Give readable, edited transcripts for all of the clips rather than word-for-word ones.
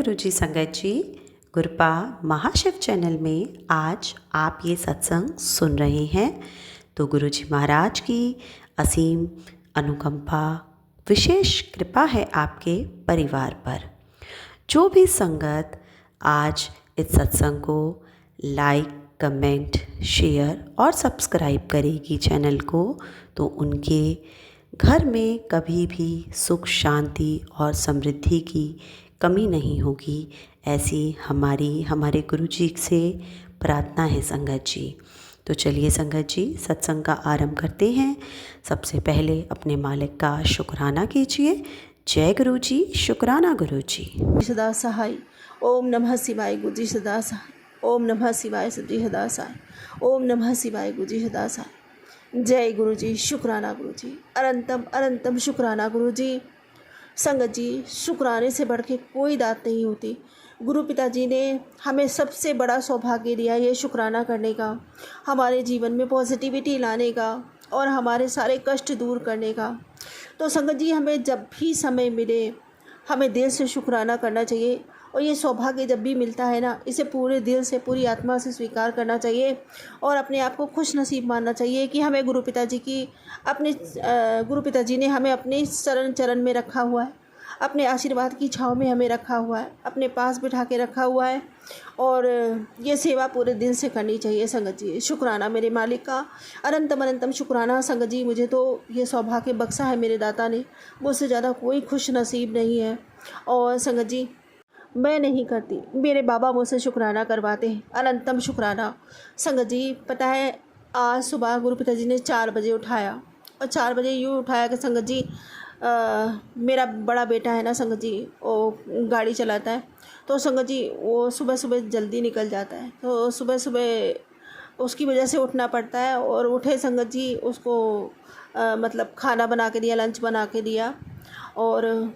गुरुजी संगत जी। गुरपा महाशिव चैनल में आज आप ये सत्संग सुन रहे हैं तो गुरुजी महाराज की असीम अनुकंपा विशेष कृपा है आपके परिवार पर। जो भी संगत आज इस सत्संग को लाइक, कमेंट, शेयर और सब्सक्राइब करेगी चैनल को, तो उनके घर में कभी भी सुख, शांति और समृद्धि की कमी नहीं होगी। ऐसी हमारे गुरुजी से प्रार्थना है संगत जी। तो चलिए संगत जी, सत्संग का आरंभ करते हैं। सबसे पहले अपने मालिक का शुक्राना कीजिए। जय गुरुजी, शुक्राना गुरुजी। सदा सहाय। ओम नमः शिवाय गुरुजी सदा सहाय। ओम नमः शिवाय सदा सदा सहाय। ओम नमः शिवाय गुरुजी सदा सहाय। जय गुरुजी, शुक्राना गुरुजी, अनंतम अनंतम शुक्राना गुरुजी। संगत जी, शुक्राने से बढ़ के कोई दात नहीं होती। गुरु पिताजी ने हमें सबसे बड़ा सौभाग्य दिया ये शुक्राना करने का, हमारे जीवन में पॉजिटिविटी लाने का और हमारे सारे कष्ट दूर करने का। तो संगत जी, हमें जब भी समय मिले हमें दिल से शुक्राना करना चाहिए। और ये सौभाग्य जब भी मिलता है ना, इसे पूरे दिल से, पूरी आत्मा से स्वीकार करना चाहिए और अपने आप को खुश नसीब मानना चाहिए कि हमें गुरु पिताजी ने हमें अपने चरण में रखा हुआ है, अपने आशीर्वाद की छाँव में हमें रखा हुआ है, अपने पास बिठा के रखा हुआ है। और ये सेवा पूरे दिल से करनी चाहिए संगत जी। शुक्राना मेरे मालिक का, अनंतम अनंतम शुक्राना संगत जी। मुझे तो ये सौभाग्य बख्शा है मेरे दाता ने, मुझसे ज़्यादा कोई खुश नसीब नहीं है। और संगत जी, मैं नहीं करती, मेरे बाबा मुझसे शुक्राना करवाते हैं। अनंतम शुक्राना संगत जी। पता है, आज सुबह गुरु पिताजी ने 4 बजे उठाया और 4 बजे यूँ उठाया कि संगत जी, मेरा बड़ा बेटा है ना संगत जी, वो गाड़ी चलाता है। तो संगत जी, वो सुबह सुबह जल्दी निकल जाता है, तो सुबह सुबह उसकी वजह से उठना पड़ता है। और उठे संगत जी, उसको मतलब खाना बना के दिया, लंच बना के दिया। और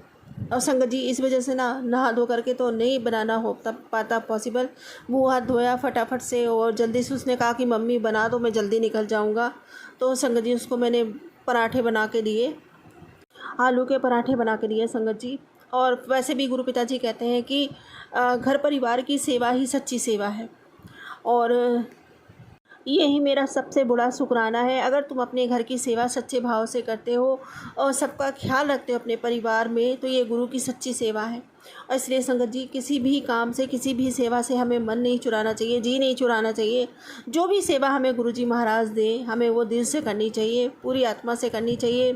संगत जी, इस वजह से ना नहा धो करके तो नहीं बनाना हो पाता पॉसिबल। मुँह हाथ धोया फटाफट से और जल्दी से उसने कहा कि मम्मी बना दो, मैं जल्दी निकल जाऊंगा। तो संगत जी, उसको मैंने पराठे बना के दिए, आलू के पराठे बना के दिए संगत जी। और वैसे भी गुरु पिताजी कहते हैं कि घर परिवार की सेवा ही सच्ची सेवा है। और यही मेरा सबसे बड़ा शुक्राना है। अगर तुम अपने घर की सेवा सच्चे भाव से करते हो और सबका ख्याल रखते हो अपने परिवार में, तो ये गुरु की सच्ची सेवा है। और इसलिए संगत जी, किसी भी काम से, किसी भी सेवा से हमें मन नहीं चुराना चाहिए, जी नहीं चुराना चाहिए। जो भी सेवा हमें गुरुजी महाराज दें, हमें वो दिल से करनी चाहिए, पूरी आत्मा से करनी चाहिए।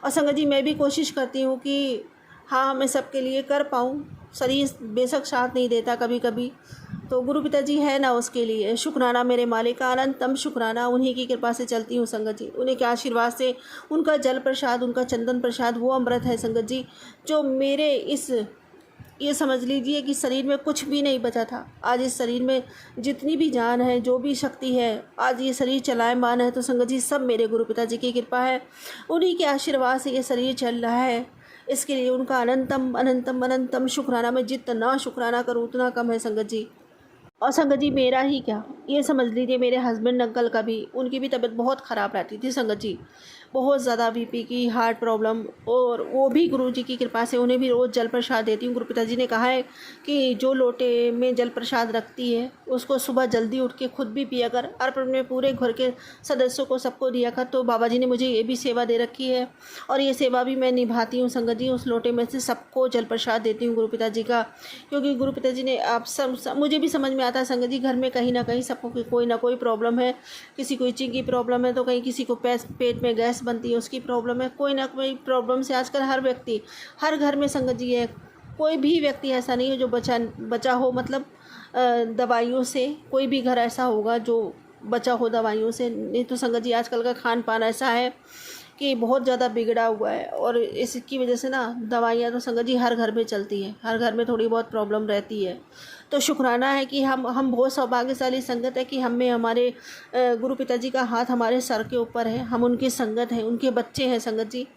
और संगत जी, मैं भी कोशिश करती हूँ कि हाँ, मैं सबके लिए कर पाऊँ। शरीर बेशक साथ नहीं देता कभी कभी, तो गुरु पिताजी है ना, उसके लिए शुक्राना मेरे मालिक का, अनंतम शुक्राना। उन्हीं की कृपा से चलती हूँ संगत जी, उन्हीं के आशीर्वाद से। उनका जल प्रसाद, उनका चंदन प्रसाद वो अमृत है संगत जी, जो मेरे ये समझ लीजिए कि शरीर में कुछ भी नहीं बचा था। आज इस शरीर में जितनी भी जान है, जो भी शक्ति है, आज ये शरीर चलायमान है, तो संगत जी सब मेरे गुरु पिताजी की कृपा है। उन्हीं के आशीर्वाद से ये शरीर चल रहा है। इसके लिए उनका अनंतम अनंतम अनंतम शुक्राना। मैं जितना शुक्राना करूँ उतना कम है संगत जी। और संगत जी, मेरा ही क्या, ये समझ लीजिए मेरे हस्बैंड अंकल का भी, उनकी भी तबीयत बहुत ख़राब रहती थी संगत जी, बहुत ज़्यादा बीपी की, हार्ट प्रॉब्लम। और वो भी गुरुजी की कृपा से उन्हें भी रोज़ जल प्रसाद देती हूँ। गुरु पिताजी ने कहा है कि जो लोटे में जल प्रसाद रखती है उसको सुबह जल्दी उठ के खुद भी पिया कर और अपने पूरे घर के सदस्यों को, सबको दिया कर। तो बाबा जी ने मुझे ये भी सेवा दे रखी है और ये सेवा भी मैं निभाती हूँ संगत जी। उस लोटे में से सबको जल प्रसाद देती हूँ गुरु पिताजी का, क्योंकि गुरु पिताजी ने आप सब मुझे भी समझ में आता है संगत जी, घर में कहीं ना कहीं सबको कोई ना कोई प्रॉब्लम है। किसी को इचिंग की प्रॉब्लम है, तो कहीं किसी को पेट में गैस बनती है उसकी प्रॉब्लम है। कोई ना कोई प्रॉब्लम से आजकल हर घर में संगत जी है। कोई भी व्यक्ति ऐसा नहीं है जो बचा हो, मतलब दवाइयों से। कोई भी घर ऐसा होगा जो बचा हो दवाइयों से। नहीं तो संगत जी, आजकल का खान पान ऐसा है कि बहुत ज़्यादा बिगड़ा हुआ है और इसकी वजह से ना दवाइयाँ तो संगत जी हर घर में चलती हैं, हर घर में थोड़ी बहुत प्रॉब्लम रहती है। तो शुक्राना है कि हम बहुत सौभाग्यशाली संगत है कि हमें हमारे गुरु पिताजी का हाथ हमारे सर के ऊपर है। हम उनकी संगत हैं, उनके बच्चे हैं संगत जी।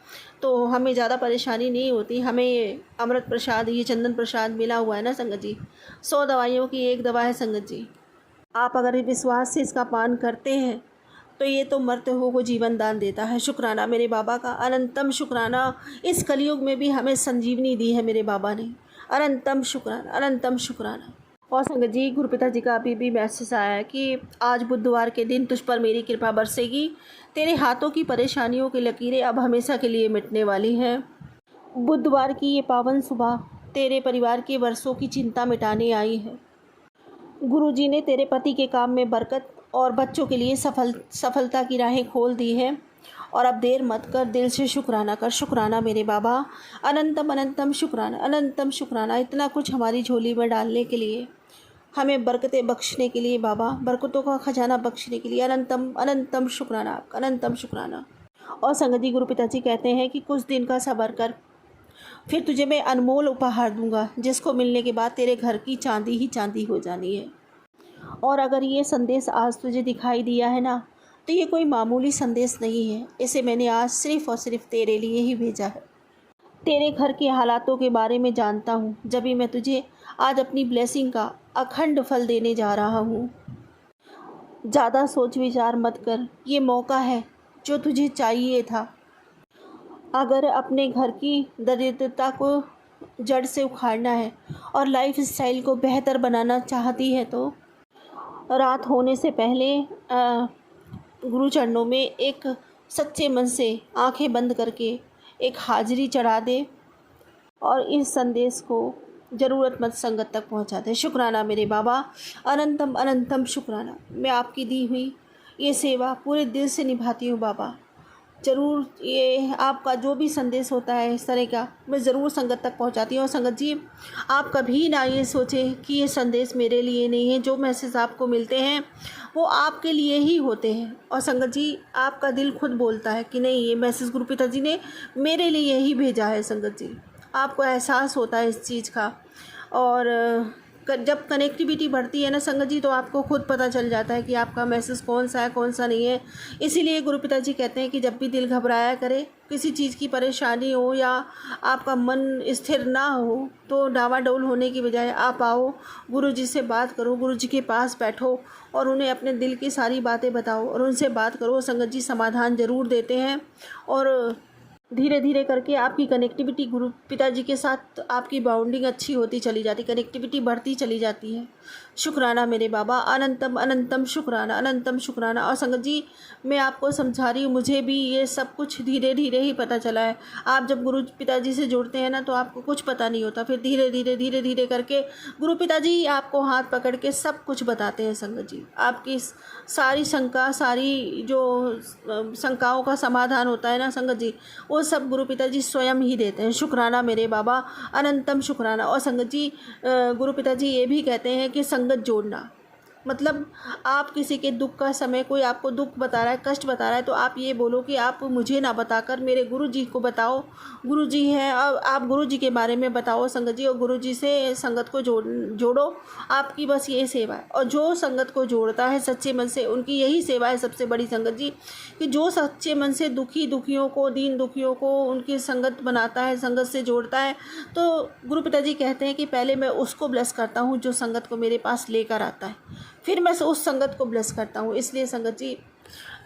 तो हमें ज़्यादा परेशानी नहीं होती। हमें ये अमृत प्रसाद, ये चंदन प्रसाद मिला हुआ है ना संगत जी, 100 दवाइयों की एक दवा है संगत जी। आप अगर विश्वास से इसका पान करते हैं तो ये तो मरते हो को जीवन दान देता है। शुक्राना मेरे बाबा का, अनंतम शुक्राना। इस कलयुग में भी हमें संजीवनी दी है मेरे बाबा ने। अनंतम शुक्राना, अनंतम शुक्राना। और संगत जी, गुरुपिता जी का अभी भी मैसेज आया है कि आज बुधवार के दिन तुझ पर मेरी कृपा बरसेगी। तेरे हाथों की परेशानियों की लकीरें अब हमेशा के लिए मिटने वाली हैं। बुधवार की ये पावन सुबह तेरे परिवार के वर्षों की चिंता मिटाने आई है। गुरुजी ने तेरे पति के काम में बरकत और बच्चों के लिए सफलता की राहें खोल दी है। और अब देर मत कर, दिल से शुक्राना कर। शुक्राना मेरे बाबा, अनंतम अनंतम शुक्राना, अनंतम शुक्राना। इतना कुछ हमारी झोली में डालने के लिए, हमें बरकतें बख्शने के लिए बाबा, बरकतों का खजाना बख्शने के लिए अनंतम अनंतम शुक्राना, अनंतम शुक्राना। और संगति गुरु पिताजी कहते हैं कि कुछ दिन का सब्र कर, फिर तुझे मैं अनमोल उपहार दूंगा, जिसको मिलने के बाद तेरे घर की चांदी ही चांदी हो जानी है। और अगर ये संदेश आज तुझे दिखाई दिया है ना, तो ये कोई मामूली संदेश नहीं है। इसे मैंने आज सिर्फ़ और सिर्फ तेरे लिए ही भेजा है। तेरे घर के हालातों के बारे में जानता हूँ, जब भी मैं तुझे आज अपनी ब्लेसिंग का अखंड फल देने जा रहा हूँ। ज़्यादा सोच विचार मत कर, ये मौका है जो तुझे चाहिए था। अगर अपने घर की दरिद्रता को जड़ से उखाड़ना है और लाइफ स्टाइल को बेहतर बनाना चाहती है, तो रात होने से पहले गुरु चरणों में एक सच्चे मन से आंखें बंद करके एक हाजिरी चढ़ा दे और इस संदेश को ज़रूरतमंद संगत तक पहुंचा दे। शुक्राना मेरे बाबा, अनंतम अनंतम शुक्राना। मैं आपकी दी हुई ये सेवा पूरे दिल से निभाती हूँ बाबा। ज़रूर ये आपका जो भी संदेश होता है इस तरह का, मैं ज़रूर संगत तक पहुंचाती हूँ। और संगत जी, आप कभी ना ये सोचें कि ये संदेश मेरे लिए नहीं है। जो मैसेज आपको मिलते हैं वो आपके लिए ही होते हैं। और संगत जी, आपका दिल खुद बोलता है कि नहीं, ये मैसेज गुरु पिताजी ने मेरे लिए ही भेजा है। संगत जी, आपको एहसास होता है इस चीज़ का। और जब कनेक्टिविटी बढ़ती है ना संगत जी, तो आपको खुद पता चल जाता है कि आपका मैसेज कौन सा है, कौन सा नहीं है। इसीलिए गुरु पिताजी कहते हैं कि जब भी दिल घबराया करे, किसी चीज़ की परेशानी हो या आपका मन स्थिर ना हो, तो डावाडोल होने की बजाय आप आओ, गुरु जी से बात करो, गुरु जी के पास बैठो और उन्हें अपने दिल की सारी बातें बताओ और उनसे बात करो। संगत जी समाधान ज़रूर देते हैं और धीरे धीरे करके आपकी कनेक्टिविटी गुरु पिताजी के साथ, आपकी बाउंडिंग अच्छी होती चली जाती, कनेक्टिविटी बढ़ती चली जाती है। शुक्राना मेरे बाबा, अनंतम अनंतम शुक्राना, अनंतम शुक्राना। और संगत जी, मैं आपको समझा रही हूँ, मुझे भी ये सब कुछ धीरे धीरे ही पता चला है। आप जब गुरु पिताजी से जुड़ते हैं ना, तो आपको कुछ पता नहीं होता, फिर धीरे धीरे करके गुरु पिताजी आपको हाथ पकड़ के सब कुछ बताते हैं। संगत जी, आपकी सारी शंका, सारी जो शंकाओं का समाधान होता है ना संगत जी, वो सब गुरु पिताजी स्वयं ही देते हैं। शुक्राना मेरे बाबा, अनंतम शुक्राना। और संगत जी, गुरु पिताजी ये भी कहते हैं कि संगत जोड़ना, मतलब आप किसी के दुख का समय, कोई आपको दुख बता रहा है, कष्ट बता रहा है, तो आप ये बोलो कि आप मुझे ना बताकर मेरे गुरु जी को बताओ। गुरु जी हैं और आप गुरु जी के बारे में बताओ संगत जी, और गुरु जी से संगत को जोड़ो। आपकी बस ये सेवा है। और जो संगत को जोड़ता है सच्चे मन से, उनकी यही सेवा है सबसे बड़ी संगत जी, कि जो सच्चे मन से दुखियों को, दीन दुखियों को उनकी संगत बनाता है, संगत से जोड़ता है, तो गुरु पिताजी कहते हैं कि पहले मैं उसको ब्लेस करता हूँ जो संगत को मेरे पास लेकर आता है, फिर मैं उस संगत को ब्लेस करता हूँ। इसलिए संगत जी,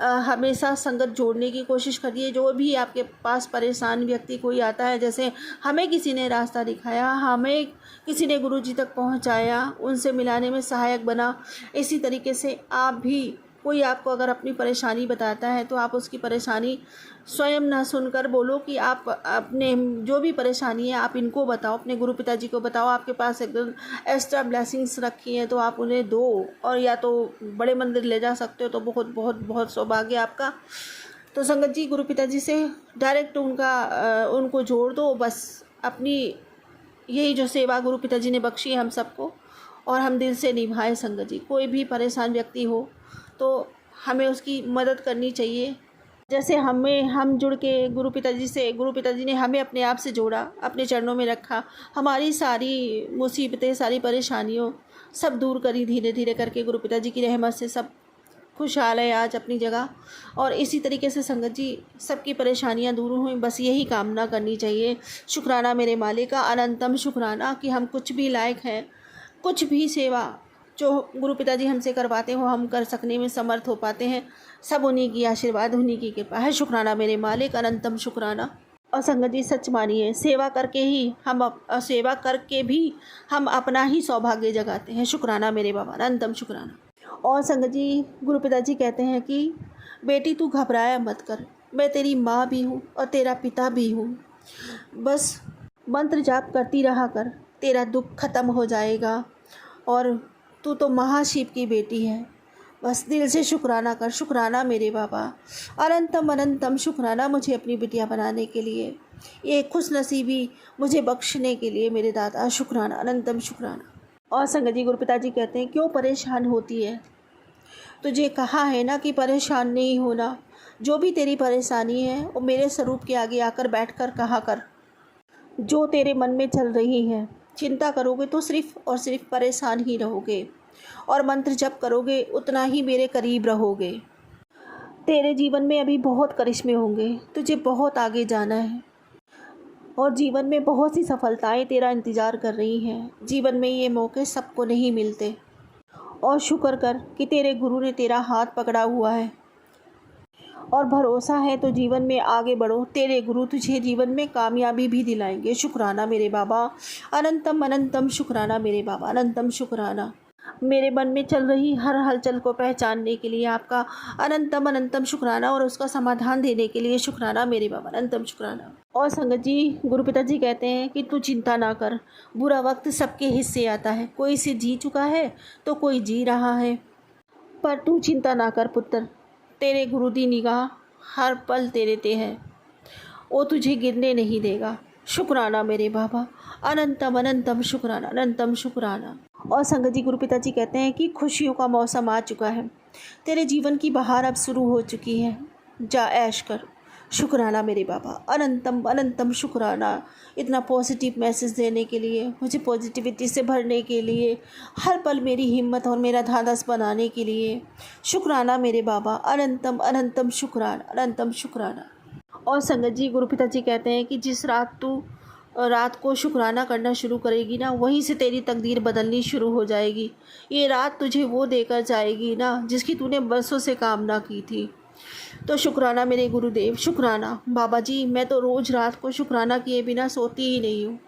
हमेशा संगत जोड़ने की कोशिश करिए। जो भी आपके पास परेशान व्यक्ति कोई आता है, जैसे हमें किसी ने रास्ता दिखाया, हमें किसी ने गुरु जी तक पहुँचाया, उनसे मिलाने में सहायक बना, इसी तरीके से आप भी, कोई आपको अगर अपनी परेशानी बताता है तो आप उसकी परेशानी स्वयं ना सुनकर बोलो कि आप अपने जो भी परेशानी है आप इनको बताओ, अपने गुरु पिताजी को बताओ। आपके पास एकदम एक्स्ट्रा ब्लेसिंग्स रखी हैं तो आप उन्हें दो, और या तो बड़े मंदिर ले जा सकते हो तो बहुत बहुत बहुत सौभाग्य आपका। तो संगत जी, गुरु पिताजी से डायरेक्ट उनको जोड़ दो बस। अपनी यही जो सेवा गुरु पिताजी ने बख्शी है हम सबको, और हम दिल से निभाएं संगत जी। कोई भी परेशान व्यक्ति हो तो हमें उसकी मदद करनी चाहिए। जैसे हम जुड़ के गुरु पिताजी ने हमें अपने आप से जोड़ा, अपने चरणों में रखा, हमारी सारी मुसीबतें, सारी परेशानियों सब दूर करी धीरे धीरे करके। गुरु पिताजी की रहमत से सब खुशहाल है आज अपनी जगह। और इसी तरीके से संगत जी, सबकी परेशानियां दूर हुई, बस यही कामना करनी चाहिए। शुक्राना मेरे मालिक का, अनंतम शुक्राना कि हम कुछ भी लायक हैं, कुछ भी सेवा जो गुरु पिताजी हमसे करवाते हो हम कर सकने में समर्थ हो पाते हैं। सब उन्हीं की आशीर्वाद, उन्हीं की कृपा है। शुक्राना मेरे मालिक, अनंतम शुक्राना। और संगत जी सच मानिए, सेवा करके भी हम अपना ही सौभाग्य जगाते हैं। शुक्राना मेरे बाबा, अनंतम शुक्राना। और संगत जी गुरु पिताजी कहते हैं कि बेटी तू घबराया मत कर, मैं तेरी माँ भी हूँ और तेरा पिता भी हूँ। बस मंत्र जाप करती रहा कर, तेरा दुख खत्म हो जाएगा। और तू तो महाशिव की बेटी है, बस दिल से शुक्राना कर। शुक्राना मेरे बाबा, अनंतम अनंतम शुक्राना मुझे अपनी बिटिया बनाने के लिए, ये खुश नसीबी मुझे बख्शने के लिए मेरे दादा। शुक्राना, अनंतम शुक्राना। और संगत जी गुरु पिताजी कहते हैं क्यों परेशान होती है, तुझे कहा है ना कि परेशान नहीं होना। जो भी तेरी परेशानी है वो मेरे स्वरूप के आगे आकर बैठकर कहा कर। जो तेरे मन में चल रही है, चिंता करोगे तो सिर्फ और सिर्फ परेशान ही रहोगे, और मंत्र जप करोगे उतना ही मेरे करीब रहोगे। तेरे जीवन में अभी बहुत करिश्मे होंगे, तुझे बहुत आगे जाना है, और जीवन में बहुत सी सफलताएं तेरा इंतज़ार कर रही हैं। जीवन में ये मौके सबको नहीं मिलते, और शुक्र कर कि तेरे गुरु ने तेरा हाथ पकड़ा हुआ है, और भरोसा है तो जीवन में आगे बढ़ो। तेरे गुरु तुझे जीवन में कामयाबी भी दिलाएंगे। शुक्राना मेरे बाबा, अनंतम अनंतम शुक्राना मेरे बाबा, अनंतम शुक्राना। मेरे मन में चल रही हर हलचल को पहचानने के लिए आपका अनंतम अनंतम शुक्राना, और उसका समाधान देने के लिए शुक्राना मेरे बाबा, अनंतम शुक्राना। और संगत जी गुरु पिताजी कहते हैं कि तू चिंता ना कर, बुरा वक्त सबके हिस्से आता है। कोई इसे जी चुका है तो कोई जी रहा है, पर तू चिंता ना कर पुत्र, तेरे गुरु दी निगाह हर पल तेरे ते है, वो तुझे गिरने नहीं देगा। शुक्राना मेरे बाबा, अनंतम अनंतम शुक्राना, अनंतम शुक्राना। और संगत जी गुरु पिताजी कहते हैं कि खुशियों का मौसम आ चुका है, तेरे जीवन की बहार अब शुरू हो चुकी है, जा ऐश कर। शुक्राना मेरे बाबा, अनंतम अनंतम शुक्राना। इतना पॉजिटिव मैसेज देने के लिए, मुझे पॉजिटिविटी से भरने के लिए, हर पल मेरी हिम्मत और मेरा धाधस बनाने के लिए शुक्राना मेरे बाबा, अनंतम अनंतम शुक्राना, अनंतम शुक्राना। और संगत जी गुरु पिताजी कहते हैं कि जिस रात को शुक्राना करना शुरू करेगी ना, वहीं से तेरी तकदीर बदलनी शुरू हो जाएगी। ये रात तुझे वो देकर जाएगी ना जिसकी तूने बरसों से कामना की थी। तो शुक्राना मेरे गुरुदेव, शुक्राना बाबा जी। मैं तो रोज़ रात को शुक्राना किए बिना सोती ही नहीं हूँ,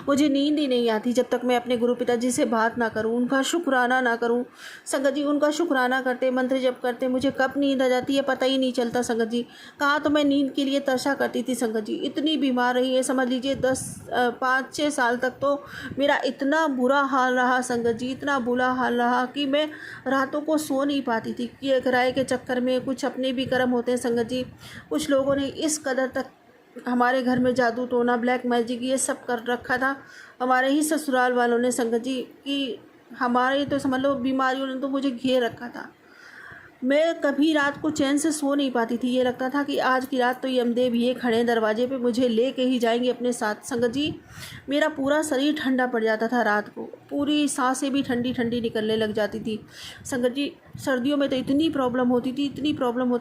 मुझे नींद ही नहीं आती जब तक मैं अपने गुरु पिताजी से बात ना करूँ, उनका शुक्राना ना करूँ। संगत जी उनका शुक्राना करते, मंत्र जप करते मुझे कब नींद आ जाती है पता ही नहीं चलता। संगत जी कहाँ तो मैं नींद के लिए तरसा करती थी। संगत जी इतनी बीमार रही है, समझ लीजिए 5-6 साल तक तो मेरा इतना बुरा हाल रहा संगत जी, इतना बुरा हाल रहा कि मैं रातों को सो नहीं पाती थी। कि किराए के चक्कर में कुछ अपने भी कर्म होते हैं संगत जी, कुछ लोगों ने इस कदर तक हमारे घर में जादू टोना ब्लैक मैजिक ये सब कर रखा था हमारे ही ससुराल वालों ने संगत जी, कि हमारे तो समझ लो बीमारियों ने तो मुझे घेर रखा था। मैं कभी रात को चैन से सो नहीं पाती थी, ये लगता था कि आज की रात तो यमदेव ये खड़े हैं दरवाजे पे, मुझे लेके ही जाएंगे अपने साथ। संगत जी मेरा पूरा शरीर ठंडा पड़ जाता था, रात को पूरी सांसें भी ठंडी ठंडी निकलने लग जाती थी। संगत जी सर्दियों में तो इतनी प्रॉब्लम होती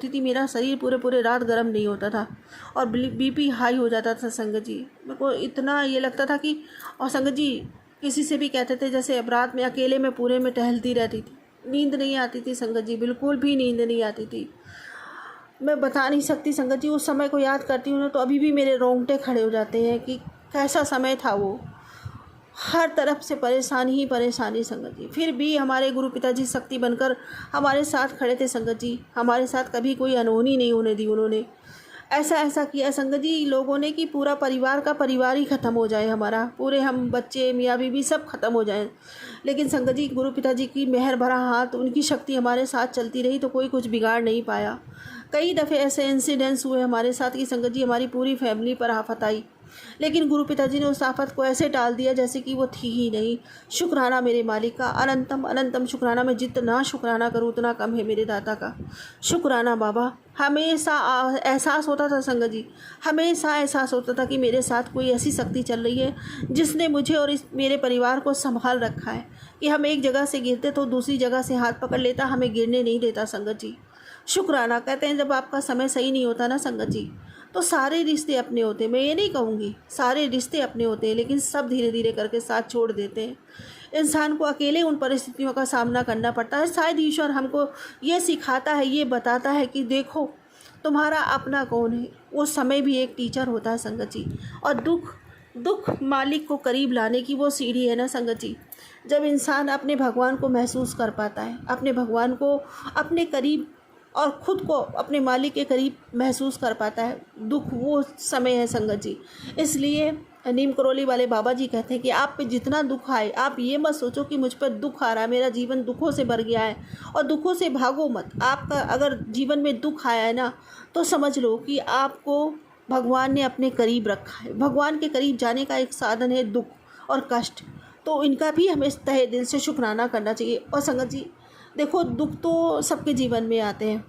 थी, मेरा शरीर पूरे रात गर्म नहीं होता था, और बीपी हाई हो जाता था। संगत जी मेरे को इतना ये लगता था कि, और संगत जी किसी से भी कहते थे जैसे अब रात में अकेले में पूरे में टहलती रहती थी, नींद नहीं आती थी संगत जी, बिल्कुल भी नींद नहीं आती थी। मैं बता नहीं सकती संगत जी, उस समय को याद करती हूँ तो अभी भी मेरे रोंगटे खड़े हो जाते हैं कि कैसा समय था वो। हर तरफ से परेशानी ही परेशानी संगत जी, फिर भी हमारे गुरु पिताजी शक्ति बनकर हमारे साथ खड़े थे संगत जी। हमारे साथ कभी कोई अनहोनी नहीं होने दी उन्होंने। ऐसा किया संगत जी लोगों ने कि पूरा परिवार का परिवार ही ख़त्म हो जाए, हमारा पूरे हम बच्चे मियाँ बीवी सब ख़त्म हो जाएं। लेकिन संगत जी गुरु पिताजी की मेहर भरा हाथ, उनकी शक्ति हमारे साथ चलती रही तो कोई कुछ बिगाड़ नहीं पाया। कई दफ़े ऐसे इंसिडेंट्स हुए हमारे साथ कि संगत जी हमारी पूरी फैमिली पर आफत आई, लेकिन गुरु पिताजी ने उस आफत को ऐसे टाल दिया जैसे कि वो थी ही नहीं। शुक्राना मेरे मालिक का, अनंतम अनंतम शुक्राना। मैं जितना शुक्राना करूँ उतना कम है मेरे दाता का। शुक्राना बाबा। हमेशा एहसास होता था संगत जी, हमेशा एहसास होता था कि मेरे साथ कोई ऐसी शक्ति चल रही है जिसने मुझे और मेरे परिवार को संभाल रखा है, कि हम एक जगह से गिरते तो दूसरी जगह से हाथ पकड़ लेता, हमें गिरने नहीं देता संगत जी। शुक्राना। कहते हैं जब आपका समय सही नहीं होता ना संगत जी, तो सारे रिश्ते अपने होते हैं। मैं ये नहीं कहूँगी सारे रिश्ते अपने होते हैं, लेकिन सब धीरे धीरे करके साथ छोड़ देते हैं। इंसान को अकेले उन परिस्थितियों का सामना करना पड़ता है। शायद ईश्वर हमको ये सिखाता है, ये बताता है कि देखो तुम्हारा अपना कौन है। वो समय भी एक टीचर होता है संगत जी। और दुख दुख मालिक को करीब लाने की वो सीढ़ी है ना संगत जी। जब इंसान अपने भगवान को महसूस कर पाता है, अपने भगवान को अपने करीब और ख़ुद को अपने मालिक के करीब महसूस कर पाता है, दुख वो समय है संगत जी। इसलिए नीम करोली वाले बाबा जी कहते हैं कि आप पे जितना दुख आए, आप ये मत सोचो कि मुझ पर दुख आ रहा है, मेरा जीवन दुखों से भर गया है, और दुखों से भागो मत। आपका अगर जीवन में दुख आया है ना, तो समझ लो कि आपको भगवान ने अपने करीब रखा है। भगवान के करीब जाने का एक साधन है दुख और कष्ट, तो इनका भी हमें तहे दिल से शुक्राना करना चाहिए। और संगत जी देखो, दुख तो सबके जीवन में आते हैं।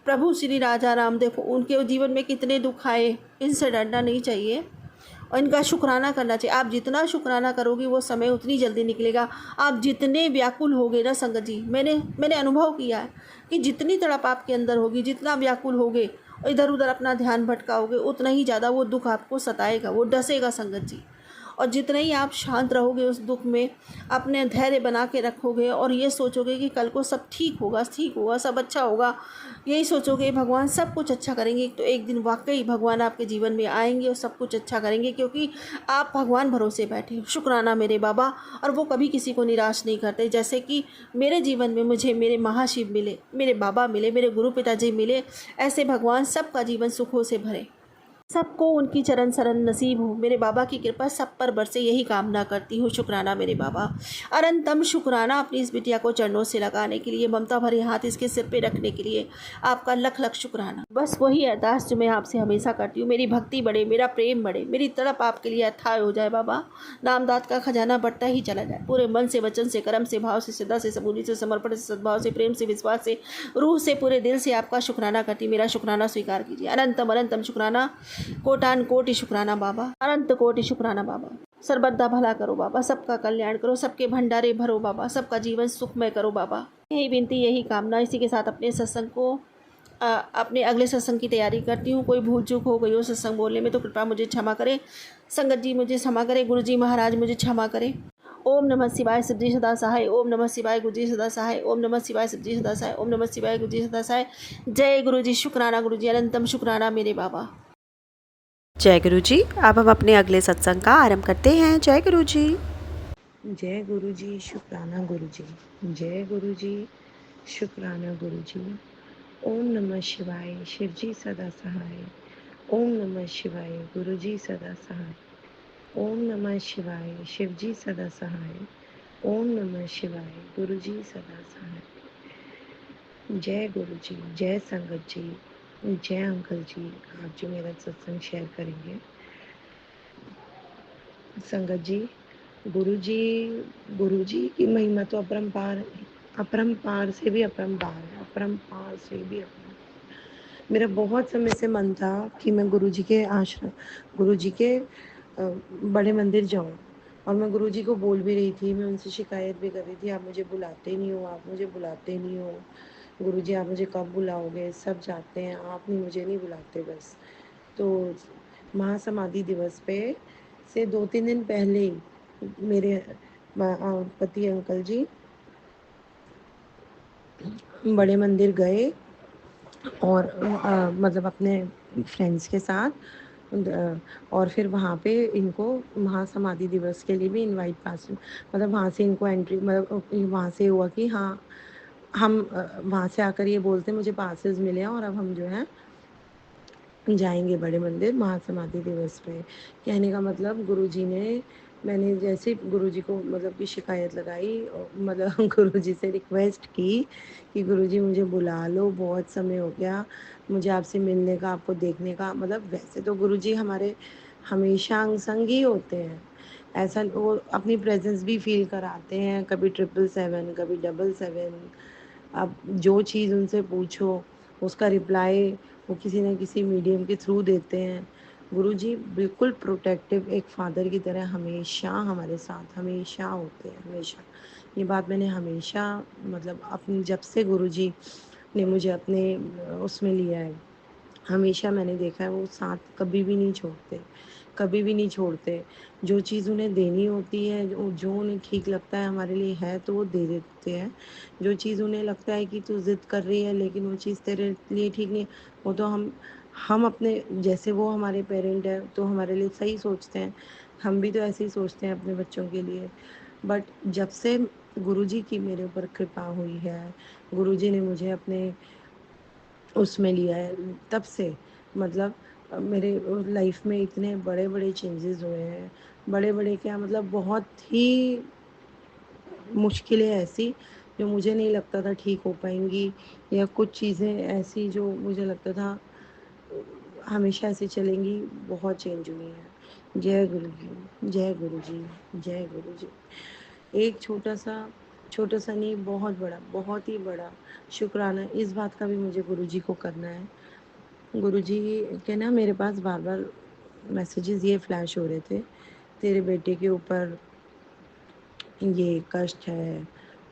प्रभु श्री राजा राम देखो, उनके जीवन में कितने दुख आए, इनसे डरना नहीं चाहिए और इनका शुक्राना करना चाहिए। आप जितना शुक्राना करोगे वो समय उतनी जल्दी निकलेगा। आप जितने व्याकुल होगे ना संगत जी, मैंने अनुभव किया है कि जितनी तड़प आपके अंदर होगी, जितना व्याकुल होगे, इधर उधर अपना ध्यान भटकाओगे, उतना ही ज़्यादा वो दुख आपको सताएगा, वो डसेगा संगत जी। और जितने ही आप शांत रहोगे उस दुख में, अपने धैर्य बना के रखोगे और ये सोचोगे कि कल को सब ठीक होगा, सब अच्छा होगा, यही सोचोगे भगवान सब कुछ अच्छा करेंगे, तो एक दिन वाकई भगवान आपके जीवन में आएंगे और सब कुछ अच्छा करेंगे, क्योंकि आप भगवान भरोसे बैठे हो। शुक्राना मेरे बाबा। और वो कभी किसी को निराश नहीं करते। जैसे कि मेरे जीवन में मुझे मेरे महाशिव मिले, मेरे बाबा मिले, मेरे गुरु पिताजी मिले, ऐसे भगवान सबका जीवन सुखों से भरे, सबको उनकी चरण शरण नसीब हो। मेरे बाबा की कृपा सब पर बरसे, यही कामना करती हूँ। शुक्राना मेरे बाबा। अनंतम शुक्राना अपनी इस बिटिया को चरणों से लगाने के लिए, ममता भरे हाथ इसके सिर पे रखने के लिए आपका लख लख शुक्राना। बस वही अरदास जो मैं आपसे हमेशा करती हूँ, मेरी भक्ति बढ़े, मेरा प्रेम बढ़े, मेरी तड़प आपके लिए अथाह हो जाए बाबा। नामदात का खजाना बढ़ता ही चला जाए। पूरे मन से, वचन से, कर्म से, भाव से, श्रद्धा से, सबूरी से, समर्पण से, सद्भाव से, प्रेम से, विश्वास से, रूह से, पूरे दिल से आपका शुक्राना करती। मेरा शुक्राना स्वीकार कीजिए। अनंतम अनंतम शुक्राना, कोटान कोटि शुक्राना बाबा, अनंत कोटि शुक्राना बाबा। सर्वदा भला करो बाबा, सबका कल्याण करो, सबके भंडारे भरो बाबा, सबका जीवन सुखमय करो बाबा। यही विनती, यही कामना। इसी के साथ अपने सत्संग को अपने अगले सत्संग की तैयारी करती हूँ। कोई भूल चूक हो गई हो सत्संग बोलने में तो कृपया मुझे क्षमा करें। संगत जी मुझे क्षमा करें, गुरु जी महाराज मुझे क्षमा करें। ओम नमः शिवाय, शिवजी सदा सहाय। ओम नमः शिवाय, गुरुजी सदा सहाय। ओम नमः शिवाय, शिवजी सदा सहाय। ओम नमः शिवाय, गुरुजी सदा सहाय। जय गुरु जी। शुक्राना गुरु जी, अनंतम शुक्राना मेरे बाबा। जय गुरु जी। अब हम अपने अगले सत्संग का आरंभ करते हैं। जय गुरु जी। जय गुरु जी। शुक्राना गुरु जी। जय गुरु जी। शुक्राना गुरु जी। ओम नमः शिवाय, शिवजी सदा सहाय। ओम नमः शिवाय, गुरु जी सदा सहाय। ओम नमः शिवाय, शिवजी सदा सहाय। ओम नमः शिवाय, गुरु जी सदा सहाय। जय गुरु जी। जय संगत जी। जय अंकल जी, आप जो मेरा सत्संग शेयर करेंगे। संगत जी, गुरु जी की महिमा तो अपरंपार है, अपरंपार से भी अपरंपार है, अपरंपार से भी अपरंपार। मेरा बहुत समय से मन था कि मैं गुरु जी के आश्रम, गुरु जी के बड़े मंदिर जाऊं, और मैं गुरु जी को बोल भी रही थी, मैं उनसे शिकायत भी कर रही थी, आप मुझे बुलाते नहीं हो, आप मुझे बुलाते नहीं हो, गुरु जी आप मुझे कब बुलाओगे, सब जाते हैं, आप नहीं, मुझे नहीं बुलाते बस। तो महासमाधि दिवस पे से 2-3 दिन पहले ही मेरे पति अंकल जी बड़े मंदिर गए, और मतलब अपने फ्रेंड्स के साथ, और फिर वहाँ पे इनको महासमाधि दिवस के लिए भी इनवाइट पास, मतलब वहाँ से इनको एंट्री, मतलब वहाँ से हुआ कि हाँ हम वहाँ से आकर ये बोलते मुझे पासेस मिले हैं और अब हम जो है जाएंगे बड़े मंदिर महासमाधि दिवस पे। कहने का मतलब गुरुजी ने, मैंने जैसे गुरुजी को मतलब की शिकायत लगाई, मतलब गुरुजी से रिक्वेस्ट की कि गुरुजी मुझे बुला लो, बहुत समय हो गया मुझे आपसे मिलने का, आपको देखने का। मतलब वैसे तो गुरुजी हमारे हमेशा अंग संग ही होते हैं, ऐसा वो अपनी प्रेजेंस भी फील कराते हैं, कभी 777, कभी 777। अब जो चीज़ उनसे पूछो उसका रिप्लाई वो किसी न किसी मीडियम के थ्रू देते हैं। गुरुजी बिल्कुल प्रोटेक्टिव एक फादर की तरह हमेशा हमारे साथ हमेशा होते हैं, हमेशा। ये बात मैंने हमेशा, मतलब अपनी जब से गुरुजी ने मुझे अपने उसमें लिया है, हमेशा मैंने देखा है वो साथ कभी भी नहीं छोड़ते। कभी भी नहीं छोड़ते। जो चीज़ उन्हें देनी होती है, जो उन्हें ठीक लगता है हमारे लिए है तो वो दे देते हैं। जो चीज़ उन्हें लगता है कि तू ज़िद कर रही है लेकिन वो चीज़ तेरे लिए ठीक नहीं है, वो तो हम अपने जैसे वो हमारे पेरेंट हैं तो हमारे लिए सही सोचते हैं। हम भी तो ऐसे ही सोचते हैं अपने बच्चों के लिए। बट जब से गुरुजी की मेरे ऊपर कृपा हुई है, गुरुजी ने मुझे अपने उसमें लिया है, तब से मतलब मेरे लाइफ में इतने बड़े-बड़े चेंजेज़ हुए हैं। बड़े-बड़े क्या मतलब बहुत ही मुश्किलें ऐसी जो मुझे नहीं लगता था ठीक हो पाएँगी, या कुछ चीज़ें ऐसी जो मुझे लगता था हमेशा ऐसे चलेंगी, बहुत चेंज हुई हैं। जय गुरु जी, जय गुरु जी, जय गुरु जी। एक छोटा-सा नहीं, बहुत ही बड़ा शुक्राना इस बात का भी मुझे गुरुजी को करना है। गुरुजी के ना मेरे पास बार-बार मैसेजेस ये फ्लैश हो रहे थे, तेरे बेटे के ऊपर ये कष्ट है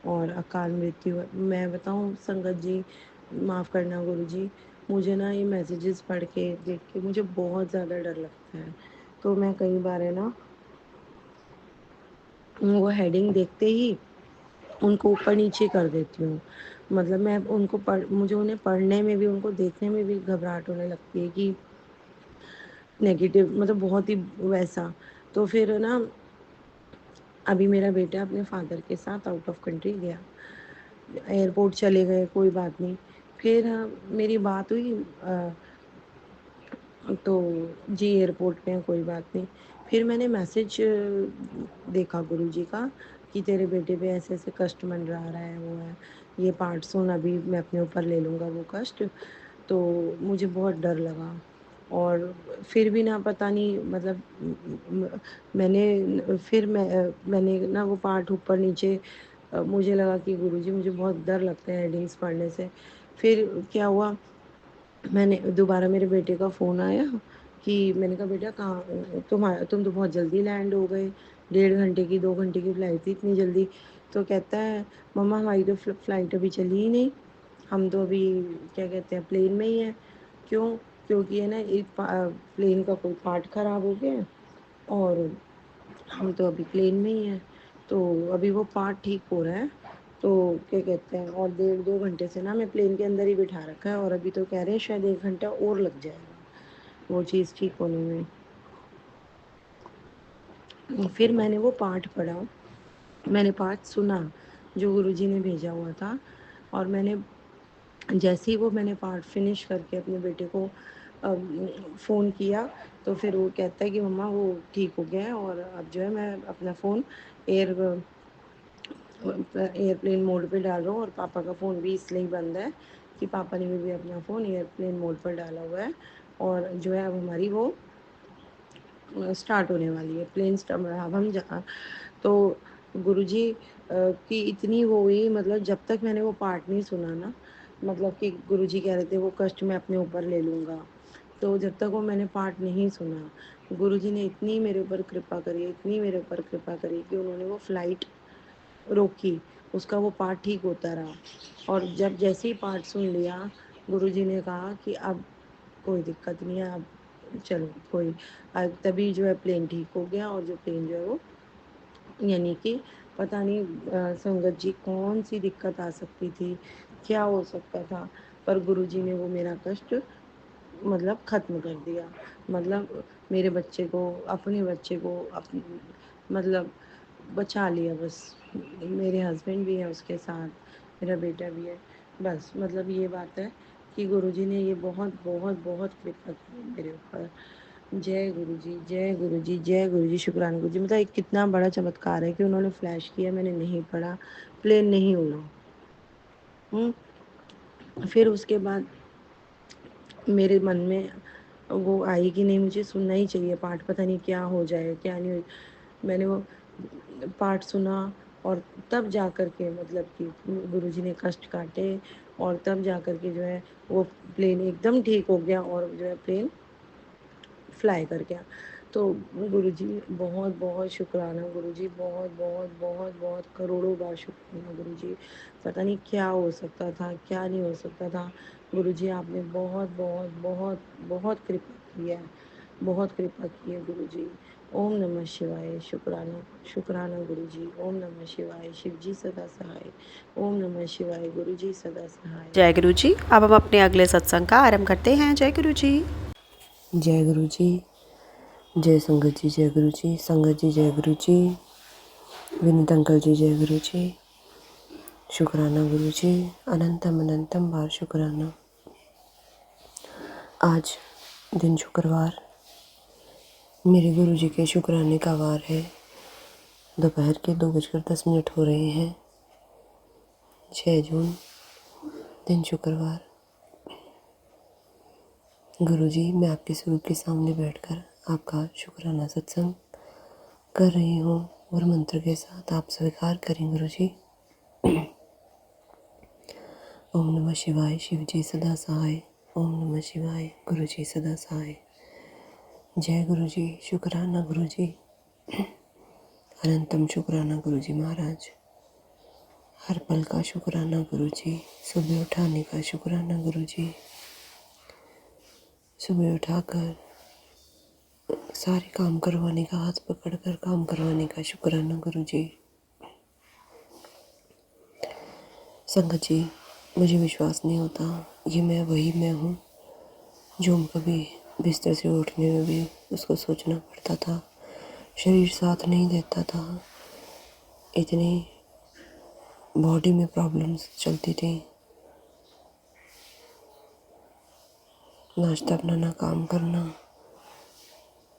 और अकाल मृत्यु है। मैं बताऊँ संगत जी, माफ़ करना गुरुजी, मुझे ना ये मैसेजेस पढ़ के, देख के मुझे बहुत ज़्यादा डर लगता है। तो मैं कई बार है ना, वो हेडिंग देखते ही उनको ऊपर-नीचे कर देती हूँ। मतलब मैं उनको मुझे उन्हें पढ़ने में भी, उनको देखने में भी घबराहट होने लगती है कि नेगेटिव मतलब बहुत ही वैसा। तो फिर ना अभी मेरा बेटा अपने फ़ादर के साथ आउट ऑफ कंट्री गया। एयरपोर्ट चले गए, कोई बात नहीं। फिर मेरी बात हुई तो जी एयरपोर्ट पे हैं, कोई बात नहीं। फिर मैंने मैसेज देखा गुरुजी का कि तेरे बेटे पे ऐसे-ऐसे कष्ट मंडरा रहा है, वो है। ये पार्ट सुन, अभी मैं अपने ऊपर ले लूँगा वो कष्ट। तो मुझे बहुत डर लगा और फिर भी ना पता नहीं मतलब मैंने ना वो पार्ट ऊपर-नीचे मुझे लगा कि गुरुजी मुझे बहुत डर लगता है हेडिंग्स पढ़ने से। फिर क्या हुआ, मैंने दोबारा मेरे बेटे का फ़ोन आया कि मैंने कहा बेटा कहाँ तुम तो बहुत जल्दी लैंड हो गए, 1.5 घंटे की 2 घंटे की फ्लाइट थी इतनी जल्दी। तो कहता है मम्मा हमारी तो फ्लाइट अभी चली ही नहीं, हम तो अभी क्या कहते हैं प्लेन में ही हैं। क्यों? क्योंकि है ना प्लेन का कोई पार्ट ख़राब हो गया है और हम तो अभी प्लेन में ही हैं। तो अभी वो पार्ट ठीक हो रहा है, तो क्या कहते हैं और 1.5-2 घंटे से ना मैं प्लेन के अंदर ही बिठा रखा है और अभी तो कह रहे हैं शायद 1 घंटा और लग जाएगा, वो चीज़ ठीक होने में। फिर मैंने वो पाठ पढ़ा, मैंने पाठ सुना, जो गुरुजी ने भेजा हुआ था और जैसे ही वो मैंने पार्ट फिनिश करके अपने बेटे को फ़ोन किया, तो फिर वो कहता है कि मम्मा वो ठीक हो गया है और अब जो है मैं अपना फ़ोन एयर एयरप्लेन मोड पे डाल रहा हूँ और पापा का फ़ोन भी इसलिए ही बंद है कि पापा ने भी अपना फ़ोन एयरप्लेन मोड पर डाला हुआ है और जो है अब हमारी वो स्टार्ट होने वाली है प्लेन अब हम जहाँ तो गुरुजी की इतनी वो हुई मतलब जब तक मैंने वो पार्ट नहीं सुना ना, मतलब कि गुरुजी कह रहे थे वो कष्ट मैं अपने ऊपर ले लूँगा। तो जब तक वो मैंने पार्ट नहीं सुना, गुरुजी ने इतनी मेरे ऊपर कृपा करी, इतनी मेरे ऊपर कृपा करी कि उन्होंने वो फ्लाइट रोकी, उसका वो पार्ट ठीक होता रहा और जब जैसे ही पार्ट सुन लिया, गुरुजी ने कहा कि अब कोई दिक्कत नहीं है, अब चलो तभी जो है प्लेन ठीक हो गया और जो प्लेन जो है वो यानी कि पता नहीं संगत जी कौन-सी दिक्कत आ सकती थी, क्या हो सकता था, पर गुरुजी ने वो मेरा कष्ट मतलब ख़त्म कर दिया। मतलब मेरे बच्चे को, अपने बच्चे को मतलब बचा लिया बस। मेरे हस्बैंड भी हैं उसके साथ, मेरा बेटा भी है। बस मतलब ये बात है कि गुरुजी ने ये बहुत कृपा की है मेरे ऊपर। जय गुरु जी, जय गुरु जी, जय गुरु जी, शुक्राना गुरु जी। मतलब एक कितना बड़ा चमत्कार है कि उन्होंने फ्लैश किया, मैंने नहीं पढ़ा, प्लेन नहीं उड़ा। हुँ, फिर उसके बाद मेरे मन में वो आई कि नहीं मुझे सुनना ही चाहिए पाठ, पता नहीं क्या हो जाए, क्या नहीं हो। मैंने वो पाठ सुना और तब जा कर के मतलब कि गुरुजी ने कष्ट काटे और तब जा कर के जो है वो प्लेन एकदम ठीक हो गया और जो है प्लेन फ्लाई कर गया। तो गुरुजी बहुत शुक्राना गुरुजी, बहुत करोड़ों बार शुक्राना गुरुजी। पता नहीं क्या हो सकता था, क्या नहीं हो सकता था। गुरुजी आपने बहुत कृपा की है। बहुत कृपा की है गुरु जी। ओम नमः शिवाय। शुक्राना शुक्राना गुरु जी। ओम नमः शिवाय। शिव जी सदा सहाय। ओम नमः शिवाय। गुरु जी सदा सहाय। जय गुरु जी। अब हम अपने अगले सत्संग का आरंभ करते हैं। जय गुरु जी। जय गुरु जी। जय संगत जी। जय गुरु जी। संगत जी जय गुरु जी। विनीत अंकल जी जय गुरु जी। शुक्राना गुरु जी। अनंतम अनंतम बार शुक्राना। आज दिन शुक्रवार मेरे गुरु जी के शुक्राने का वार है। दोपहर के 2:10 हो रहे हैं। 6 जून दिन शुक्रवार। गुरु जी, मैं आपके स्वरूप के सामने बैठकर आपका शुक्राना सत्संग कर रही हूँ और मंत्र के साथ आप स्वीकार करें गुरु जी। ओम नमः शिवाय। शिव जी सदा सहाय। ओम नमः शिवाय। गुरु जी सदा सहाय। जय गुरु जी। शुक्राना गुरु जी। अनंतम शुक्राना गुरु जी महाराज। हर पल का शुक्राना गुरु जी। सुबह उठाने का शुक्राना गुरु जी। सुबह उठाकर सारे काम करवाने का, हाथ पकड़कर काम करवाने का शुक्राना गुरु जी। संगत जी, मुझे विश्वास नहीं होता ये मैं हूँ जो कभी बिस्तर से उठने में भी उसको सोचना पड़ता था। शरीर साथ नहीं देता था। इतनी बॉडी में प्रॉब्लम्स चलती थी। नाश्ता बनाना, काम करना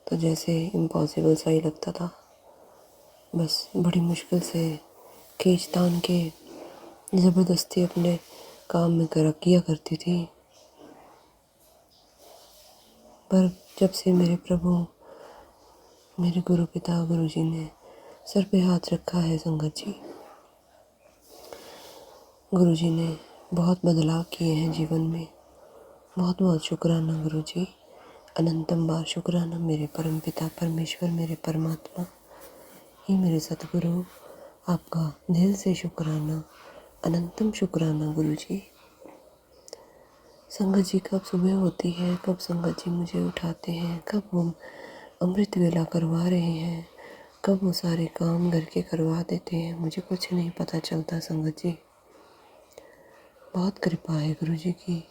तो जैसे इम्पॉसिबल सा ही लगता था। बस बड़ी मुश्किल से खींच तान के ज़बरदस्ती अपने काम में किया करती थी। पर जब से मेरे प्रभु, मेरे गुरु पिता गुरु जी ने सर पे हाथ रखा है संगत जी, गुरु जी ने बहुत बदलाव किए हैं जीवन में। बहुत बहुत शुक्राना गुरु जी। अनंतम बार शुक्राना मेरे परम पिता परमेश्वर, मेरे परमात्मा, ही मेरे सतगुरु, आपका दिल से शुक्राना, अनंतम शुक्राना गुरु जी। संगत जी कब सुबह होती है, कब संगत जी मुझे उठाते हैं, कब वो अमृत वेला करवा रहे हैं, कब वो सारे काम घर के करवा देते हैं, मुझे कुछ नहीं पता चलता संगत जी। बहुत कृपा है गुरु जी की।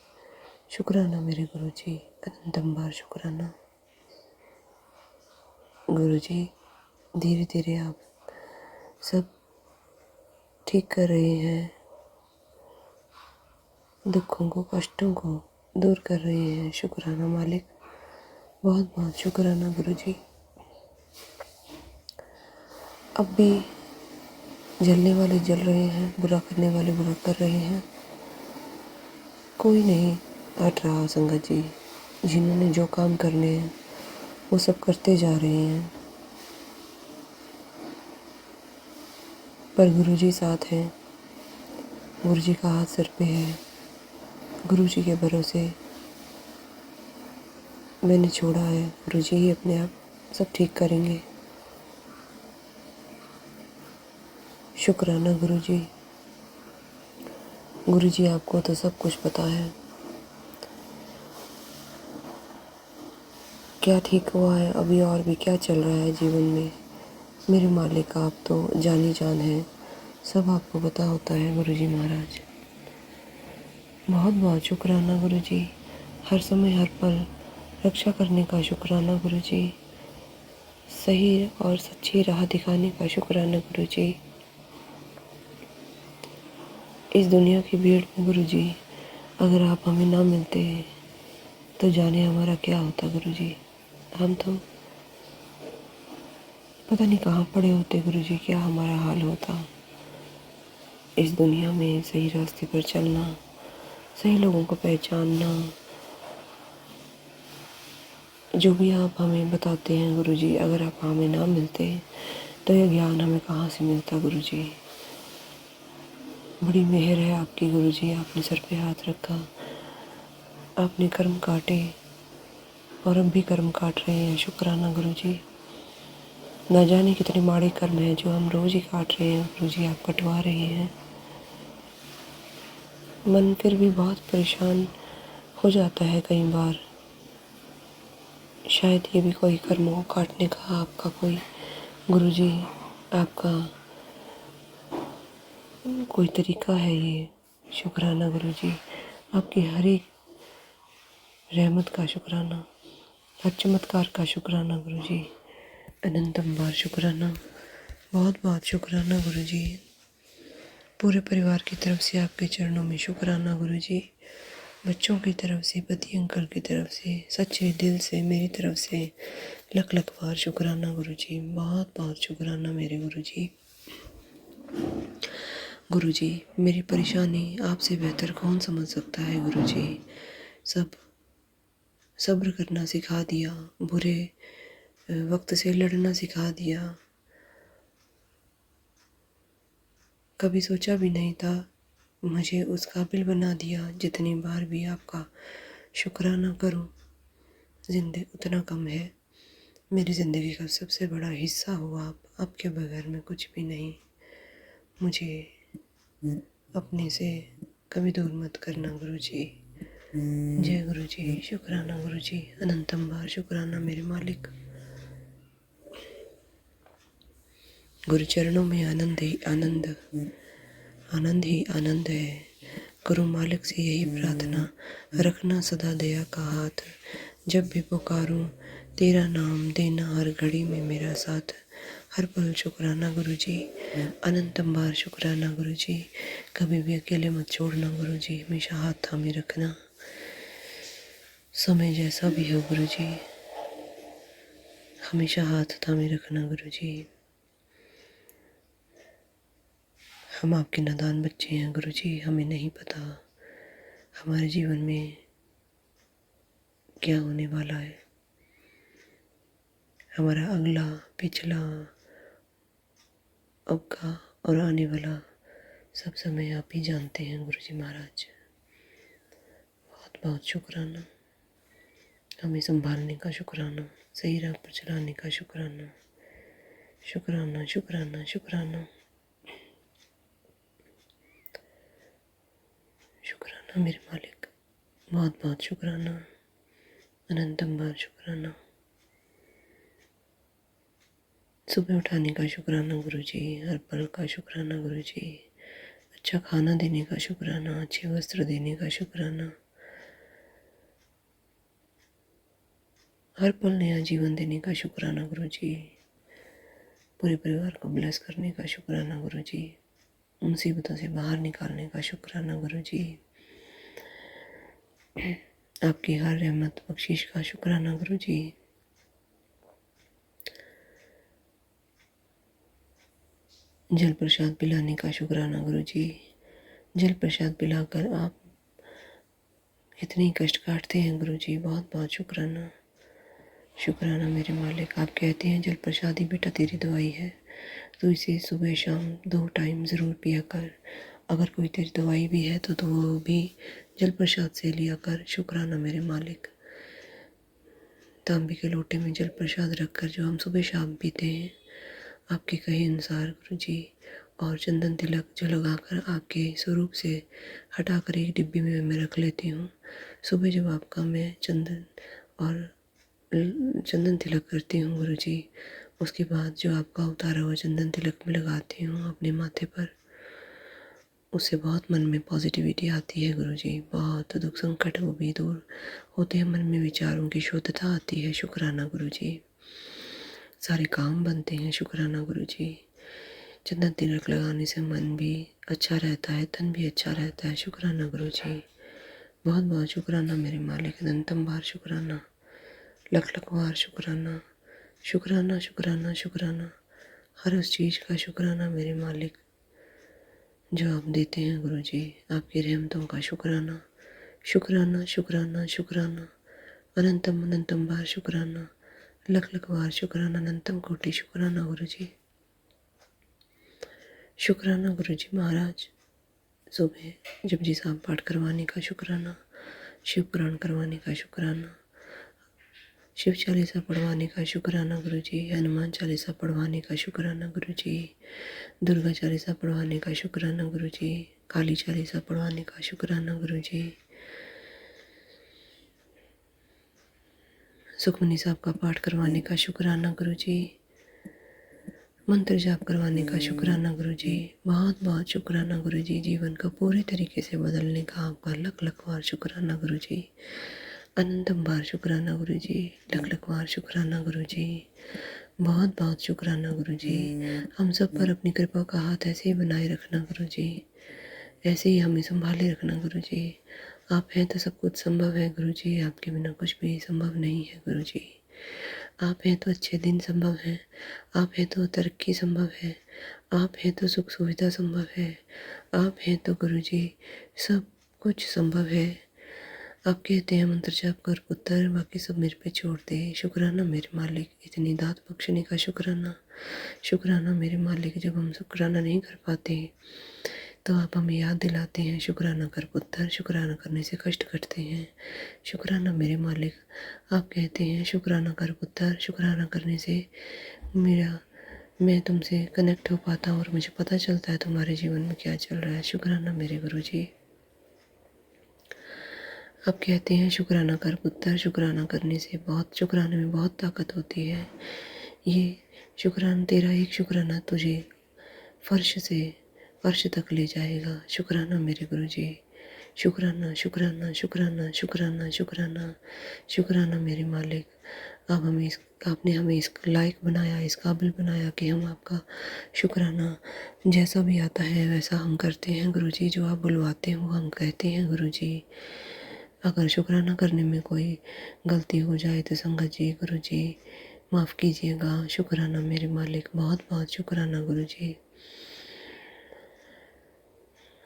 शुक्राना मेरे गुरु जी। अनंतम बार शुक्राना गुरु जी। धीरे धीरे आप सब ठीक कर रहे हैं, दुखों को, कष्टों को दूर कर रहे हैं। शुक्राना मालिक, बहुत बहुत शुक्राना गुरु जी। अब भी जलने वाले जल रहे हैं, बुरा करने वाले बुरा कर रहे हैं। कोई नहीं हट रहा संगत जी। जिन्होंने जो काम करने हैं वो सब करते जा रहे हैं, पर गुरु जी साथ हैं। गुरु जी का हाथ सिर पे है। गुरु जी के भरोसे मैंने छोड़ा है। गुरु जी ही अपने आप सब ठीक करेंगे। शुक्राना गुरु जी। गुरु जी आपको तो सब कुछ पता है, क्या ठीक हुआ है अभी और भी क्या चल रहा है जीवन में। मेरे मालिक आप तो जानी जान है, सब आपको पता होता है गुरु जी महाराज। बहुत बहुत शुक्राना गुरु जी। हर समय हर पल रक्षा करने का शुक्राना गुरु जी। सही और सच्ची राह दिखाने का शुक्राना गुरु जी। इस दुनिया की भीड़ में गुरु जी अगर आप हमें ना मिलते तो जाने हमारा क्या होता गुरु जी। हम तो पता नहीं कहाँ पड़े होते गुरु जी, क्या हमारा हाल होता। इस दुनिया में सही रास्ते पर चलना, सही लोगों को पहचानना, जो भी आप हमें बताते हैं गुरु जी, अगर आप हमें ना मिलते तो यह ज्ञान हमें कहाँ से मिलता गुरु जी। बड़ी मेहर है आपकी गुरु जी। आपने सर पे हाथ रखा, आपने कर्म काटे और अब भी कर्म काट रहे हैं। शुक्राना गुरु जी। न जाने कितने माड़े कर्म हैं जो हम रोज ही काट रहे हैं गुरु जी, आप कटवा रहे हैं। मन फिर भी बहुत परेशान हो जाता है कई बार, शायद ये भी कोई कर्मों को काटने का आपका कोई गुरुजी आपका कोई तरीका है ये। शुक्राना गुरुजी, आपकी हर एक रहमत का शुक्राना, हर चमत्कार का शुक्राना गुरुजी, अनंतम बार शुक्राना, बहुत बहुत शुक्राना गुरुजी। पूरे परिवार की तरफ से आपके चरणों में शुक्राना गुरुजी। बच्चों की तरफ से, पति अंकल की तरफ से, सच्चे दिल से मेरी तरफ से लख लख बार शुक्राना गुरुजी, बहुत बहुत शुक्राना मेरे गुरुजी। गुरुजी, मेरी परेशानी आपसे बेहतर कौन समझ सकता है गुरुजी। सब सब्र करना सिखा दिया, बुरे वक्त से लड़ना सिखा दिया। कभी सोचा भी नहीं था, मुझे उस काबिल बना दिया। जितनी बार भी आपका शुक्राना करूं, जिंदगी उतना कम है। मेरी ज़िंदगी का सबसे बड़ा हिस्सा हो आप, आपके बगैर मैं कुछ भी नहीं। मुझे अपने से कभी दूर मत करना गुरुजी। जय गुरुजी, शुक्राना गुरुजी, अनंतम बार शुक्राना मेरे मालिक। गुरु चरणों में आनंद ही आनंद, आनंद ही आनंद है। गुरु मालिक से यही प्रार्थना, रखना सदा दया का हाथ। जब भी पुकारूं तेरा नाम, देना हर घड़ी में मेरा साथ। हर पल शुक्राना गुरुजी, अनंतम बार शुक्राना गुरुजी। कभी भी अकेले मत छोड़ना गुरुजी, हमेशा हाथ थामे रखना। समय जैसा भी हो गुरुजी, हमेशा हाथ थामे रखना गुरुजी। हम आपके नादान बच्चे हैं गुरुजी, हमें नहीं पता हमारे जीवन में क्या होने वाला है। हमारा अगला, पिछला, अब का और आने वाला सब समय आप ही जानते हैं गुरुजी महाराज। बहुत बहुत शुक्राना, हमें संभालने का शुक्राना, सही राह पर चलाने का शुक्राना, शुक्राना शुक्राना शुक्राना शुक्राना मेरे मालिक, बहुत बहुत शुक्राना, अनंतम बार शुक्राना। सुबह उठाने का शुक्राना गुरुजी, हर पल का शुक्राना गुरुजी, अच्छा खाना देने का शुक्राना, अच्छे वस्त्र देने का शुक्राना, हर पल नया जीवन देने का शुक्राना गुरुजी, पूरे परिवार को ब्लेस करने का शुक्राना गुरुजी, मुसीबतों से बाहर निकालने का शुक्राना गुरुजी, आपकी हर रहमत बख्शिश का शुक्राना गुरुजी। जल प्रसाद पिलाने का शुक्राना गुरुजी, जल प्रसाद पिलाकर आप इतनी कष्ट काटते हैं गुरुजी, बहुत बहुत शुक्राना, शुक्राना मेरे मालिक। आप कहते हैं जल प्रसाद ही बेटा तेरी दवाई है, तो इसे सुबह शाम 2 टाइम ज़रूर पिया कर। अगर कोई तेरी दवाई भी है तो वो भी जल प्रसाद से लिया कर। शुक्राना मेरे मालिक। तांबे के लोटे में जल प्रसाद रखकर जो हम सुबह शाम पीते हैं, आपके कहे अनुसार गुरुजी, और चंदन तिलक जो लगाकर आपके स्वरूप से हटाकर एक डिब्बी में मैं रख लेती हूँ। सुबह जब आपका मैं चंदन तिलक करती हूँ गुरुजी, उसके बाद जो आपका उतारा हुआ चंदन तिलक में लगाती हूँ अपने माथे पर, उससे बहुत मन में पॉजिटिविटी आती है गुरुजी। बहुत दुख संकट वो भी दूर होते हैं, मन में विचारों की शुद्धता आती है। शुक्राना गुरुजी, सारे काम बनते हैं। शुक्राना गुरुजी, चंदन तिलक लगाने से मन भी अच्छा रहता है, तन भी अच्छा रहता है। शुक्राना गुरुजी, बहुत बहुत शुक्राना मेरे मालिक। अनंतम बार शुक्राना, लख लख बार शुक्राना, शुक्राना शुक्राना शुक्राना, हर उस चीज़ का शुक्राना मेरे मालिक जो आप देते हैं गुरुजी। आपकी रहमतों का शुक्राना, शुक्राना शुक्राना शुक्राना, अनंतम अनंतम बार शुक्राना, लख लख बार शुक्राना, अनंतम कोटि शुक्राना गुरुजी। शुक्राना गुरुजी महाराज। सुबह जपजी साहब पाठ करवाने का शुक्राना, शिव पुराण करवाने का शुक्राना, शिव चालीसा पढ़वाने का शुक्राना गुरुजी, हनुमान चालीसा पढ़वाने का शुक्राना गुरुजी, दुर्गा चालीसा पढ़वाने का शुक्राना गुरुजी, काली चालीसा पढ़वाने का शुक्राना गुरुजी, सुखमनी साहब का पाठ करवाने का शुक्राना गुरु जी, मंत्र जाप करवाने का शुक्राना गुरु जी, बहुत बहुत शुक्राना गुरु जी, जीवन को पूरे तरीके से बदलने का आपका लख लख बार शुक्राना गुरु जी, अनंतम बार शुक्राना गुरु जी, लख लख बार शुक्राना गुरु जी, बहुत बहुत शुक्राना गुरु जी। हम सब पर अपनी कृपा का हाथ ऐसे ही बनाए रखना गुरु जी, ऐसे ही हमें संभाले रखना गुरु जी। आप हैं तो सब कुछ संभव है गुरु जी, आपके बिना कुछ भी संभव नहीं है गुरु जी। आप हैं तो अच्छे दिन संभव हैं, आप हैं तो तरक्की संभव है, आप हैं तो सुख सुविधा संभव है, आप हैं तो गुरु जी सब कुछ संभव है। आप कहते हैं मंत्र जाप कर पुत्र, बाकी सब मेरे पे छोड़ दे। शुक्राना मेरे मालिक, इतनी दात बख्शने का शुक्राना, शुक्राना मेरे मालिक। जब हम शुक्राना नहीं कर पाते तो आप हमें याद दिलाते हैं, शुक्राना कर पुत्र, शुक्राना करने से कष्ट कटते हैं। शुक्राना मेरे मालिक, आप कहते हैं शुक्राना कर पुत्र, शुक्राना करने से मैं तुमसे कनेक्ट हो पाता हूँ और मुझे पता चलता है तुम्हारे जीवन में क्या चल रहा है। शुक्राना मेरे गुरु जी। आप कहते हैं शुक्राना कर पुत्र, शुक्राना करने से शुक्राने में बहुत ताकत होती है। ये शुक्राना, तेरा एक शुक्राना तुझे फर्श से फर्श तक ले जाएगा। शुक्राना मेरे गुरु जी, शुक्राना शुक्राना शुक्राना शुक्राना शुक्राना शुक्राना मेरे मालिक। आपने हमें इस लायक बनाया, इस काबिल बनाया कि हम आपका शुक्राना जैसा भी आता है वैसा हम करते हैं गुरु जी। जो आप बुलवाते हैं वो हम कहते हैं गुरु जी। अगर शुक्राना करने में कोई गलती हो जाए तो संगत जी गुरु जी माफ़ कीजिएगा। शुक्राना मेरे मालिक, बहुत बहुत शुक्राना गुरु जी।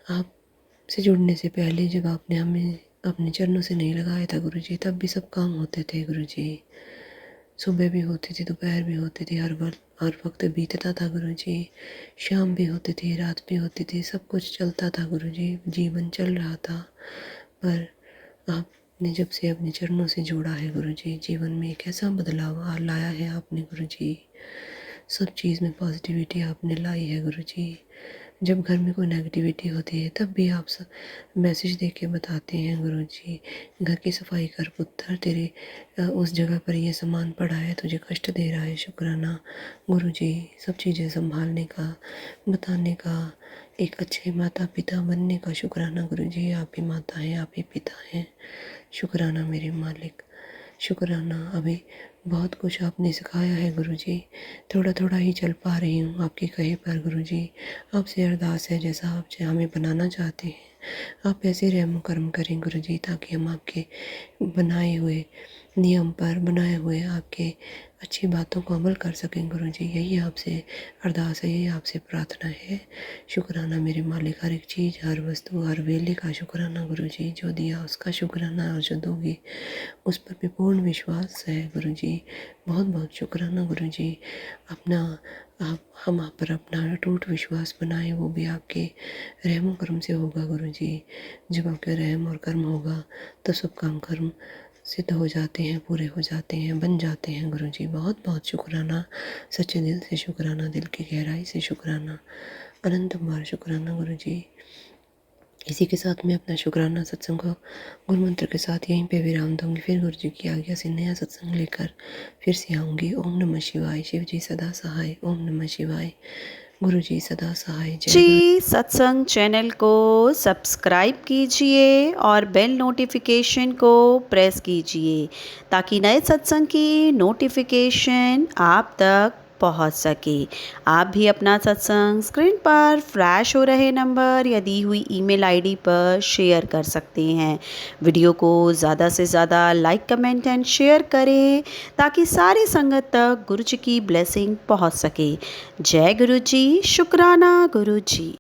आपसे जुड़ने से पहले जब आपने हमें अपने चरणों से नहीं लगाया था गुरु जी, तब भी सब काम होते थे गुरु जी। सुबह भी होती थी, दोपहर भी होती थी, हर वक्त बीतता था गुरु जी। शाम भी होती थी, रात भी होती थी, सब कुछ चलता था गुरु जी, जीवन चल रहा था। पर आपने जब से अपने चरणों से जोड़ा है गुरु जी, जीवन में एक ऐसा बदलाव लाया है आपने गुरु जी। सब चीज़ में पॉजिटिविटी आपने लाई है गुरु जी। जब घर में कोई नेगेटिविटी होती है तब भी आप मैसेज दे के बताते हैं गुरु जी, घर की सफाई कर पुत्र, तेरे उस जगह पर ये सामान पड़ा है, तुझे कष्ट दे रहा है। शुक्राना गुरु जी, सब चीज़ें संभालने का, बताने का, एक अच्छे माता पिता बनने का शुक्राना गुरु जी। आप ही माता हैं, आप ही पिता हैं। शुक्राना मेरे मालिक, शुक्राना। अभी बहुत कुछ आपने सिखाया है गुरु जी, थोड़ा थोड़ा ही चल पा रही हूँ आपके कहे पर गुरु जी। आपसे अरदास है जैसा आप हमें बनाना चाहते हैं आप ऐसे रहम कर्म करें गुरु जी, ताकि हम आपके बनाए हुए नियम पर, बनाए हुए आपके अच्छी बातों को अमल कर सकें गुरु जी। यही आपसे अरदास है, यही आपसे प्रार्थना है। शुक्राना मेरे मालिक, हर एक चीज़, हर वस्तु, हर वेले का शुक्राना गुरु जी। जो दिया उसका शुक्राना, और जो दोगे उस पर भी पूर्ण विश्वास है गुरु जी। बहुत बहुत शुक्राना गुरु जी। आप हम आप पर अपना अटूट विश्वास बनाए, वो भी आपके रहम कर्म से होगा गुरु जी। जब आपके रहम और कर्म होगा तो सब काम कर्म सिद्ध हो जाते हैं, पूरे हो जाते हैं, बन जाते हैं गुरु जी। बहुत बहुत शुक्राना, सच्चे दिल से शुक्राना, दिल की गहराई से शुक्राना, अनंत बार शुक्राना गुरु जी। इसी के साथ मैं अपना शुक्राना सत्संग को गुरु मंत्र के साथ यहीं पे विराम दूंगी। फिर गुरु जी की आज्ञा से नया सत्संग लेकर फिर से आऊँगी। ओम नमः शिवाय। शिव जी सदा सहाय। ओम नमः शिवाय। गुरु जी सदा सहाय। जय गुरु। जी, सत्संग चैनल को सब्सक्राइब कीजिए और बेल नोटिफिकेशन को प्रेस कीजिए, ताकि नए सत्संग की नोटिफिकेशन आप तक पहुंच सके। आप भी अपना सत्संग स्क्रीन पर फ्लैश हो रहे नंबर या दी हुई ईमेल आईडी पर शेयर कर सकते हैं। वीडियो को ज़्यादा से ज़्यादा लाइक, कमेंट एंड शेयर करें, ताकि सारी संगत तक गुरु जी की ब्लेसिंग पहुंच सके। जय गुरु जी। शुक्राना गुरु जी।